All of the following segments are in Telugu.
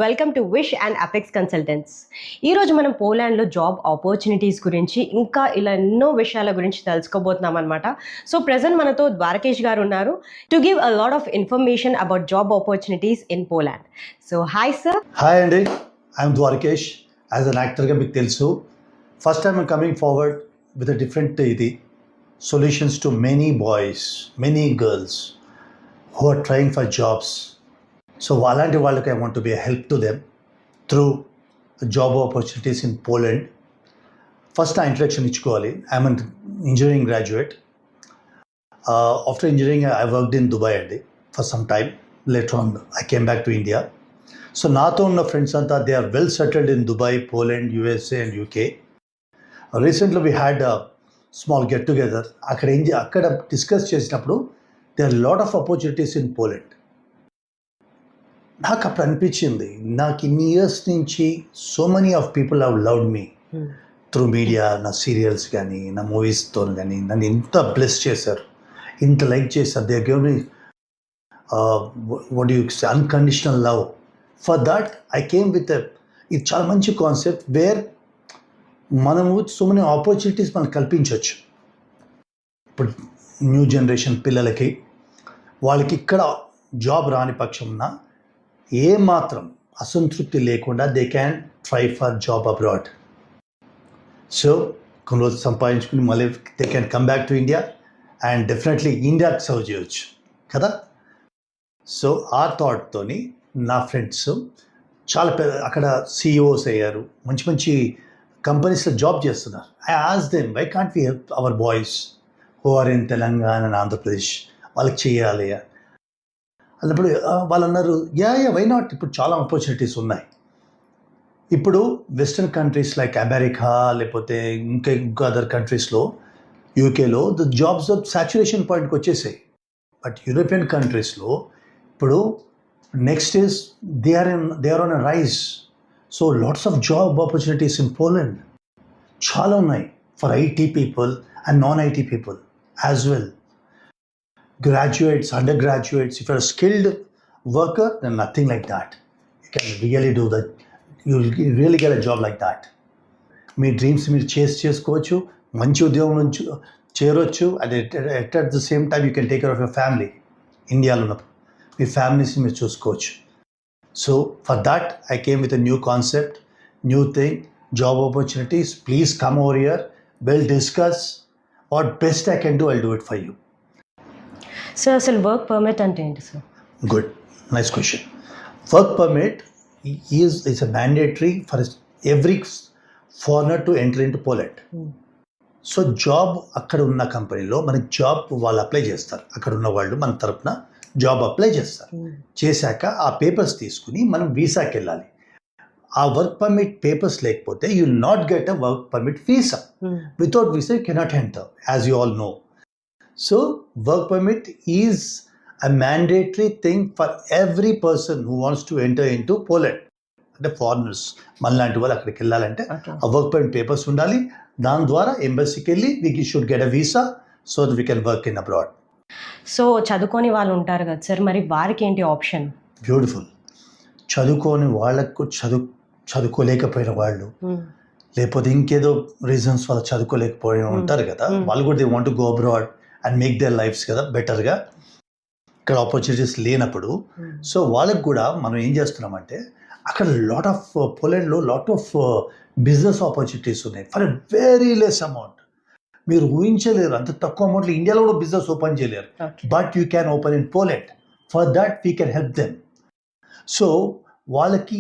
Welcome to wish and apex consultants. ఈరోజు మనం పోలాండ్లో జాబ్ ఆపర్చునిటీస్ గురించి ఇంకా ఇలా ఎన్నో విషయాల గురించి తెలుసుకోబోతున్నాం అనమాట. సో ప్రెజెంట్ మనతో ద్వారకేష్ గారు ఉన్నారు to give a lot of information about job opportunities in Poland. So hi sir. Hi అండి, ఐఎమ్ ద్వారకేష్. యాజ్ అన్ యాక్టర్గా మీకు తెలుసు, first time I'm coming forward with a different solutions to many boys, many girls who are trying for jobs. So అలాంటి వాళ్ళకి I want to be a help to them through job opportunities in Poland. First నా ఇంట్రడక్షన్ ఇచ్చుకోవాలి. I'm an engineering graduate. After engineering I worked in Dubai అండి for some time. Later on I came back to India. So నాతో ఉన్న ఫ్రెండ్స్ అంతా they are well settled in Dubai, Poland, USA and UK. Recently we had a small get together. అక్కడ డిస్కస్ చేసినప్పుడు there are a lot of opportunities in Poland. నాకు అప్పుడు అనిపించింది, నాకు ఇన్ని ఇయర్స్ నుంచి so many of people have loved me through media, నా సీరియల్స్ కానీ నా మూవీస్తో కానీ నన్ను ఇంత బ్లెస్ చేశారు, ఇంత లైక్ చేశారు. They give me what you say unconditional love. For that I came with ఇది చాలా మంచి కాన్సెప్ట్ వేర్ మనము సో మెనీ ఆపర్చునిటీస్ మనం కల్పించవచ్చు. ఇప్పుడు న్యూ జనరేషన్ పిల్లలకి వాళ్ళకి ఇక్కడ జాబ్ రాని పక్షంన ఏమాత్రం అసంతృప్తి లేకుండా they can try for job abroad. So కొన్ని రోజులు సంపాదించుకుని మళ్ళీ they can come back to India and definitely ఇండియాకి సర్వ్ చేయవచ్చు కదా. సో ఆ థాట్తోని నా ఫ్రెండ్స్ చాలా అక్కడ సిఇఓస్ అయ్యారు, మంచి మంచి కంపెనీస్లో జాబ్ చేస్తున్నారు. I ask them, why can't we help our boys who are in Telangana and Andhra Pradesh, వాళ్ళకి చేయాలి అన్నప్పుడు వాళ్ళు అన్నారు, వై నాట్, ఇప్పుడు చాలా ఆపర్చునిటీస్ ఉన్నాయి. ఇప్పుడు వెస్టర్న్ కంట్రీస్ లైక్ అమెరికా లేకపోతే ఇంకా అదర్ కంట్రీస్లో, యూకేలో ద జాబ్స్ ఆఫ్ సాచురేషన్ పాయింట్కి వచ్చేసాయి. బట్ యూరోపియన్ కంట్రీస్లో ఇప్పుడు next is they are on a rise. So lots of job opportunities in Poland చాలా ఉన్నాయి for IT people and non IT people as well. Graduates, undergraduates, if you're a skilled worker, then nothing like that. You can really do that. You'll really get a job like that. Me dreams మీరు చేసుకోవచ్చు, మంచి ఉద్యోగం నుంచి చేరవచ్చు. At the same time you can take care of your family. ఇండియాలో ఉన్నప్పుడు మీ ఫ్యామిలీస్ని మీరు చూసుకోవచ్చు. So for that I came with a new concept, new thing, job opportunities. Please come over here, we'll discuss. What best I can do, I'll do it for you. So అసలు వర్క్ పర్మిట్ అంటే ఏంటి sir? Good, nice question. Work permit is a mandatory for every foreigner to enter into Poland. So job అక్కడ ఉన్న కంపెనీలో మనకి జాబ్ వాళ్ళు అప్లై చేస్తారు. అక్కడ ఉన్న వాళ్ళు మన తరపున జాబ్ అప్లై చేస్తారు. చేశాక ఆ పేపర్స్ తీసుకుని మనం వీసాకి వెళ్ళాలి. ఆ వర్క్ పర్మిట్ పేపర్స్ లేకపోతే you will not get a work permit visa. Without visa you cannot enter, as you all know. So work permit is a mandatory thing for every person who wants to enter into Poland. అంటే ఫారినర్స్ మనలాంటి వాళ్ళు అక్కడికి వెళ్ళాలంటే ఆ వర్క్ పర్మిట్ పేపర్స్ ఉండాలి. దాని ద్వారా ఎంబసీకి వెళ్ళి we should get a visa so that we can work in abroad. So చదువుకోని వాళ్ళు ఉంటారు కదా సార్, మరి వారికి ఏంటి ఆప్షన్? బ్యూటిఫుల్. చదువుకోని వాళ్ళకు చదువుకోలేకపోయిన వాళ్ళు, లేకపోతే ఇంకేదో రీజన్స్ వాళ్ళు చదువుకోలేకపోయిన ఉంటారు కదా, వాళ్ళు కూడా they want to go abroad and make their lifes కదా బెటర్గా. ఇక్కడ ఆపర్చునిటీస్ లేనప్పుడు సో వాళ్ళకి కూడా మనం ఏం చేస్తున్నామంటే, అక్కడ లాట్ ఆఫ్ పోలాండ్లో లాట్ ఆఫ్ బిజినెస్ ఆపర్చునిటీస్ ఉన్నాయి for a very less amount. మీరు ఊహించలేరు, అంత తక్కువ అమౌంట్లో ఇండియాలో కూడా బిజినెస్ ఓపెన్ చేయలేరు. But you can open in Poland. For that we can help them. So వాళ్ళకి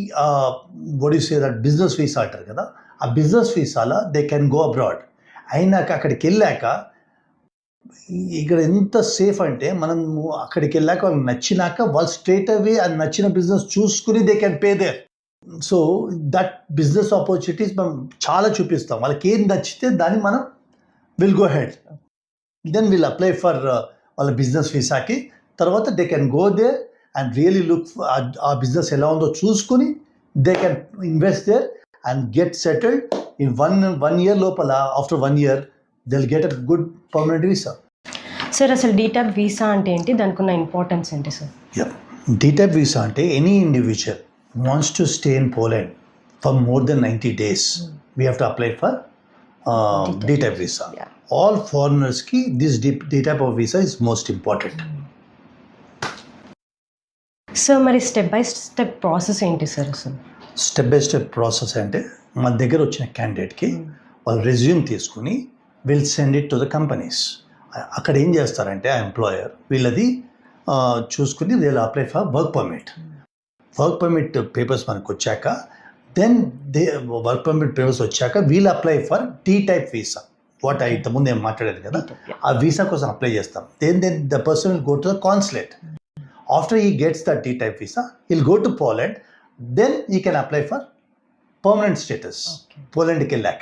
what you say that business visa అంటారు కదా, ఆ బిజినెస్ వీసాలో దే కెన్ గో అబ్రాడ్. అయినాక అక్కడికి వెళ్ళాక ఇక్కడ ఎంత సేఫ్ అంటే, మనం అక్కడికి వెళ్ళాక వాళ్ళకి నచ్చినాక వాళ్ళు స్ట్రేట్ అవే అది నచ్చిన బిజినెస్ చూసుకుని they can pay there. So that business opportunities మనం చాలా చూపిస్తాం. వాళ్ళకి ఏం నచ్చితే దాన్ని మనం will go head, then will apply for వాళ్ళ బిజినెస్ వీసాకి. తర్వాత they can go there and really look ఆ బిజినెస్ ఎలా ఉందో చూసుకుని they can invest there and get settled in one year లోపల. After 1 year they will get a good permanent visa. Sir అసలు డీటైప్ వీసా అంటే ఏంటి, దానికి ఉన్న ఇంపార్టెన్స్ ఏంటి సార్? డీటైప్ వీసా అంటే any individual wants to stay in Poland for more than 90 days, we have to apply for D-type visa. Yeah. All foreigners ki this D-type of visa is most important. So మరి స్టెప్ బై స్టెప్ ప్రాసెస్ ఏంటి సార్ అసలు? స్టెప్ బై స్టెప్ ప్రాసెస్ అంటే మన దగ్గర వచ్చిన క్యాండిడేట్కి వాళ్ళు రెజ్యూమ్ తీసుకుని will send it to the companies. అక్కడ ఏం చేస్తారంటే ఆ ఎంప్లాయర్ వీళ్ళది చూసుకుని వీళ్ళు apply for work permit. Work permit papers మనకు వచ్చాక దెన్ వర్క్ పర్మిట్ పేపర్స్ వచ్చాక వీళ్ళు apply for D-type visa. What ఇంతకుముందు ఏం మాట్లాడారు కదా, ఆ వీసా కోసం అప్లై చేస్తాం. Then the person will go to the consulate. After he gets the D-type visa, he'll go to Poland. Then he can apply for permanent status. Poland ki lak.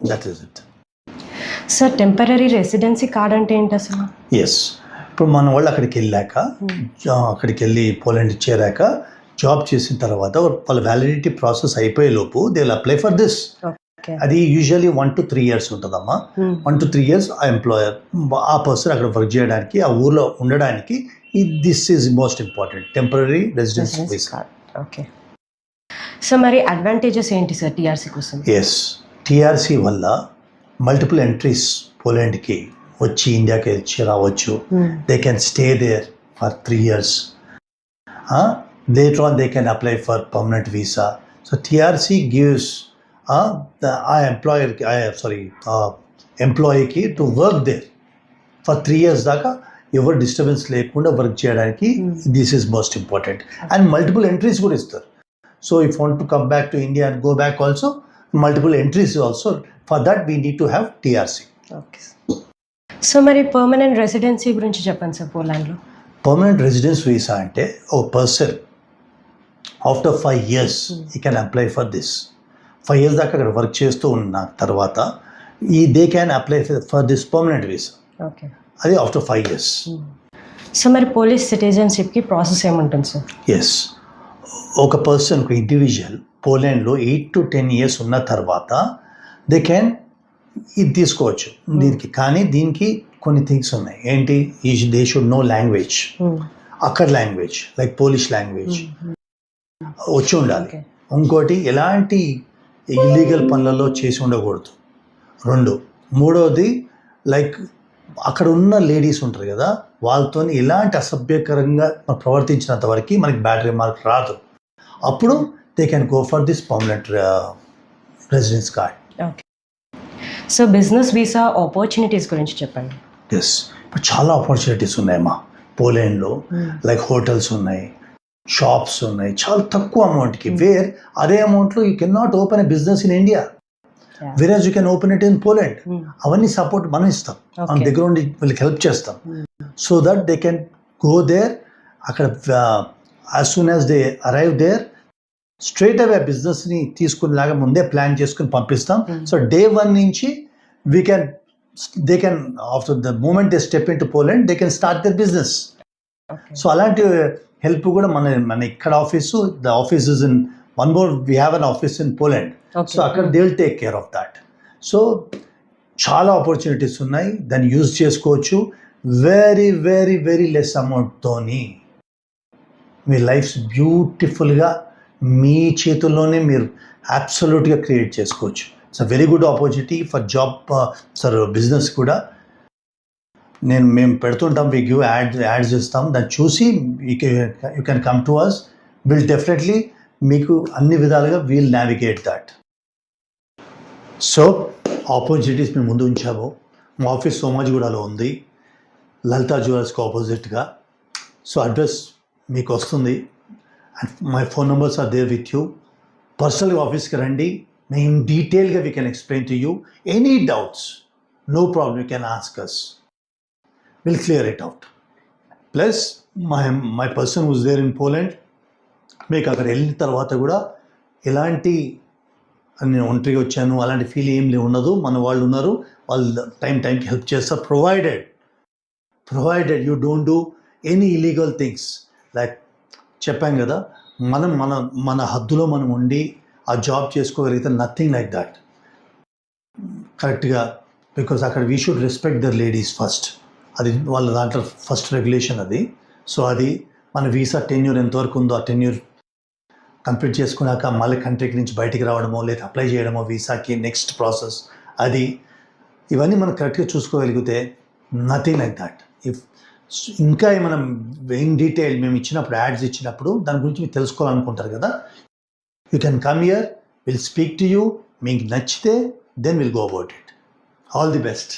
That is it. Sir temporary residency card అంటే ఏంటి అసలు? Yes. ఇప్పుడు మన వాళ్ళు అక్కడికి వెళ్ళాక అక్కడికి వెళ్ళి పోలాండ్ చేరాక జాబ్ చేసిన తర్వాత వాళ్ళ వ్యాలిడిటీ ప్రాసెస్ అయిపోయే లోపు they will apply for this. అది యూజువల్లీ 1 to 3 years ఉంటుందమ్మా. 1 to 3 years ఆ ఎంప్లాయర్ ఆ పర్సన్ అక్కడ వర్క్ చేయడానికి ఆ ఊర్లో ఉండడానికి this is most important temporary residence visa. Okay. So మరి అడ్వాంటేజెస్ ఏంటి సార్ టీఆర్సీ కోసం? ఎస్, టీఆర్సీ వల్ల మల్టిపుల్ ఎంట్రీస్ పోలాండ్కి వచ్చి ఇండియాకి వచ్చి రావచ్చు. They can stay there for 3 years. Later on they can apply for permanent visa. So TRC gives employee to work there for 3 years దాకా ఎవరు డిస్టర్బెన్స్ లేకుండా వర్క్ చేయడానికి this is most important. And multiple entries కూడా ఇస్తారు. So if want to come back to India and go back also multiple entries also. For that we need to have TRC. Okay. So మరి పర్మనెంట్ రెసిడెన్సీ గురించి చెప్పండి సార్. పోలాండ్లో పర్మనెంట్ రెసిడెన్స్ వీసా అంటే ఓ పర్సన్ ఆఫ్టర్ 5 years ఈ can apply for this. 5 years దాకా అక్కడ వర్క్ చేస్తూ ఉన్న తర్వాత they can apply for this permanent visa. Okay. అది ఆఫ్టర్ 5 years. సో మరి పోలీస్ సిటిజన్షిప్కి ప్రాసెస్ ఏముంటుంది సార్? ఎస్, ఒక పర్సన్ ఒక ఇండివిజువల్ పోలాండ్లో 8 to 10 years ఉన్న తర్వాత దే క్యాన్ ఇది తీసుకోవచ్చు దీనికి. కానీ దీనికి కొన్ని థింగ్స్ ఉన్నాయి. ఏంటి? దే షుడ్ నో లాంగ్వేజ్, అక్కడ లాంగ్వేజ్ లైక్ పోలిష్ లాంగ్వేజ్ వచ్చి ఉండాలి. ఇంకోటి ఎలాంటి ఇల్లీగల్ పనులలో చేసి ఉండకూడదు. 2, 3వది లైక్ అక్కడ ఉన్న లేడీస్ ఉంటారు కదా వాళ్ళతో ఎలాంటి అసభ్యకరంగా ప్రవర్తించినంత వరకు మనకి బ్యాడ్ రిమార్క్ రాదు. అప్పుడు they can go for this permanent residence card. Okay. So business visa opportunities గురించి చెప్పండి. ఎస్, ఇప్పుడు చాలా ఆపర్చునిటీస్ ఉన్నాయమ్మా పోలాండ్లో. లైక్ హోటల్స్ ఉన్నాయి, షాప్స్ ఉన్నాయి చాలా తక్కువ అమౌంట్కి. వేర్ అదే అమౌంట్లో you can not open a business in India, whereas you can open it in Poland. అవన్నీ సపోర్ట్ మనం ఇస్తాం, మన దగ్గర ఉండి వీళ్ళకి హెల్ప్ చేస్తాం. So that they can go there. అక్కడ as soon as they arrive there straight away బిజినెస్ని తీసుకునేలాగా ముందే ప్లాన్ చేసుకుని పంపిస్తాం. సో day 1 నుంచి they can after the moment they step into Poland they can start their business. So అలాంటి హెల్ప్ కూడా మన ఇక్కడ office, the office is in one more we have an office in Poland. So అక్కడ they will take care of that. So చాలా ఆపర్చునిటీస్ ఉన్నాయి, దాన్ని యూజ్ చేసుకోవచ్చు. వెరీ వెరీ వెరీ లెస్ అమౌంట్తోని మీ లైఫ్ బ్యూటిఫుల్గా మీ చేతుల్లోనే మీరు అబ్సల్యూట్గా క్రియేట్ చేసుకోవచ్చు. It's a very good opportunity for job business కూడా. మేము పెడుతుంటాం, వి గివ్ యాడ్స్ ఇస్తాం, దాన్ని చూసి you can come to us. Will definitely మీకు అన్ని విధాలుగా we'll navigate that. So opportunities మేము ముందు ఉంచాము. మా ఆఫీస్ సోమాజిగూడలో ఉంది, లలితా జ్యువెలర్స్కి ఆపోజిట్గా. సో అడ్రస్ మీకు వస్తుంది. And my phone numbers are there with you. పర్సనల్గా ఆఫీస్కి రండి, మేము డీటెయిల్గా we can explain to you. Any doubts, no problem, you can ask us. We'll clear it out. Plus, my person who's there in Poland, మీకు అక్కడ వెళ్ళిన తర్వాత కూడా ఎలాంటి నేను ఒంటరిగా వచ్చాను అలాంటి ఫీల్ ఏం ఉండదు. మన వాళ్ళు ఉన్నారు, వాళ్ళు టైంకి హెల్ప్ చేస్తారు. Provided you don't do any illegal things. Like చెప్పాం కదా, మన హద్దులో మనం ఉండి ఆ జాబ్ చేసుకోగలిగితే నథింగ్ లైక్ దాట్ కరెక్ట్గా. బికాస్ అక్కడ we should respect there ladies first. అది వాళ్ళ దాంట్లో ఫస్ట్ రెగ్యులేషన్ అది. సో అది మన వీసా టెన్యూర్ ఎంతవరకు ఉందో ఆ టెన్యూర్ కంప్లీట్ చేసుకున్నాక మళ్ళీ కంట్రీకి నుంచి బయటికి రావడమో లేదా అప్లై చేయడమో వీసాకి నెక్స్ట్ ప్రాసెస్ అది ఇవన్నీ మనం కరెక్ట్గా చూసుకోగలిగితే నథింగ్ లైక్ దట్. ఇఫ్ ఇంకా మనం ఇన్ డీటెయిల్ మేము ఇచ్చినప్పుడు యాడ్స్ ఇచ్చినప్పుడు దాని గురించి మీరు తెలుసుకోవాలనుకుంటారు కదా, you can come here, will speak to you. మీకు నచ్చితే then will go about it. All the best.